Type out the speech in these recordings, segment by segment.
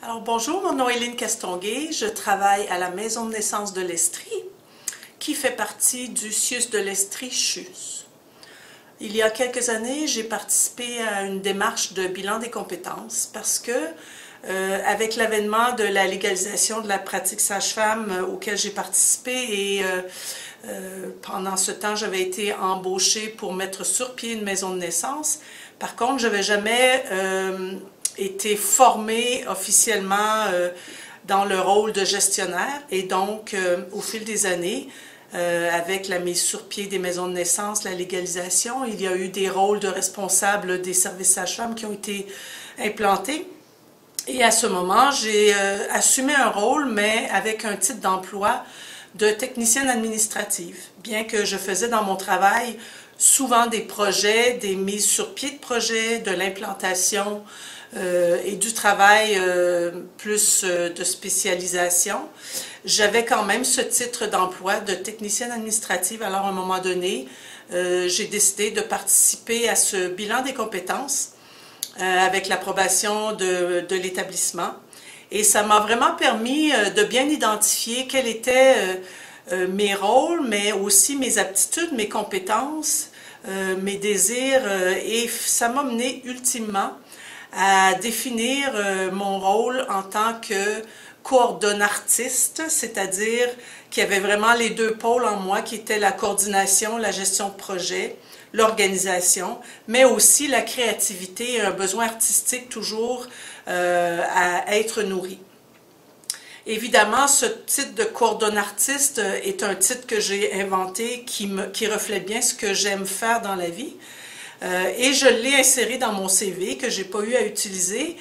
Alors bonjour, mon nom est Lynne Castonguay, je travaille à la maison de naissance de l'Estrie, qui fait partie du CIUS de l'Estrie-CHUS. Il y a quelques années, j'ai participé à une démarche de bilan des compétences parce que, avec l'avènement de la légalisation de la pratique sage-femme auquel j'ai participé et pendant ce temps, j'avais été embauchée pour mettre sur pied une maison de naissance. Par contre, je n'avais jamais été formée officiellement dans le rôle de gestionnaire et donc, au fil des années, avec la mise sur pied des maisons de naissance, la légalisation, il y a eu des rôles de responsables des services sages-femmes qui ont été implantés. Et à ce moment, j'ai assumé un rôle, mais avec un titre d'emploi de technicienne administrative, bien que je faisais dans mon travail souvent des projets, des mises sur pied de projets, de l'implantation et du travail plus de spécialisation. J'avais quand même ce titre d'emploi de technicienne administrative. Alors à un moment donné, j'ai décidé de participer à ce bilan des compétences avec l'approbation de l'établissement. Et ça m'a vraiment permis de bien identifier quels étaient mes rôles, mais aussi mes aptitudes, mes compétences, mes désirs. Et ça m'a mené ultimement à définir mon rôle en tant que coordonnartiste, c'est-à-dire qu'il y avait vraiment les deux pôles en moi qui étaient la coordination, la gestion de projet, l'organisation, mais aussi la créativité et un besoin artistique toujours à être nourri. Évidemment, ce titre de coordonnartiste est un titre que j'ai inventé qui reflète bien ce que j'aime faire dans la vie. Et je l'ai inséré dans mon CV que je n'ai pas eu à utiliser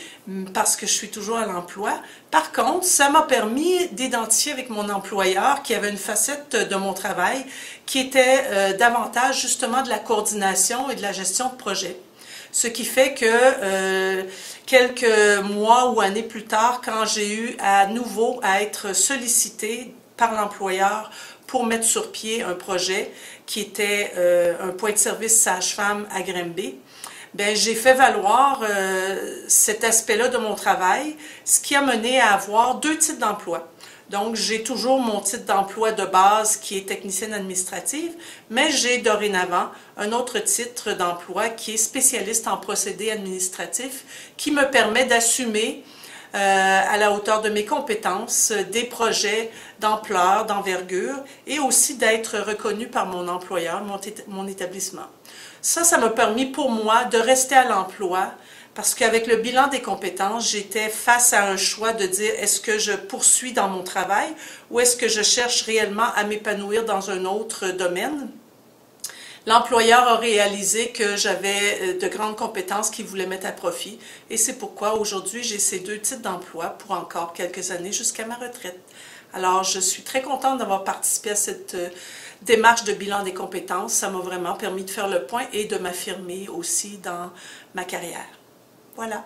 parce que je suis toujours à l'emploi. Par contre, ça m'a permis d'identifier avec mon employeur qu'il y avait une facette de mon travail qui était davantage justement de la coordination et de la gestion de projet. Ce qui fait que quelques mois ou années plus tard, quand j'ai eu à nouveau à être sollicitée par l'employeur pour mettre sur pied un projet qui était un point de service sage-femme à Granby, ben, j'ai fait valoir cet aspect-là de mon travail, ce qui a mené à avoir deux titres d'emploi. Donc, j'ai toujours mon titre d'emploi de base qui est technicienne administrative, mais j'ai dorénavant un autre titre d'emploi qui est spécialiste en procédés administratifs qui me permet d'assumer à la hauteur de mes compétences des projets d'ampleur, d'envergure et aussi d'être reconnue par mon employeur, mon établissement. Ça m'a permis pour moi de rester à l'emploi parce qu'avec le bilan des compétences, j'étais face à un choix de dire est-ce que je poursuis dans mon travail ou est-ce que je cherche réellement à m'épanouir dans un autre domaine. L'employeur a réalisé que j'avais de grandes compétences qu'il voulait mettre à profit et c'est pourquoi aujourd'hui j'ai ces deux titres d'emploi pour encore quelques années jusqu'à ma retraite. Alors je suis très contente d'avoir participé à cette démarche de bilan des compétences. Ça m'a vraiment permis de faire le point et de m'affirmer aussi dans ma carrière. Voilà.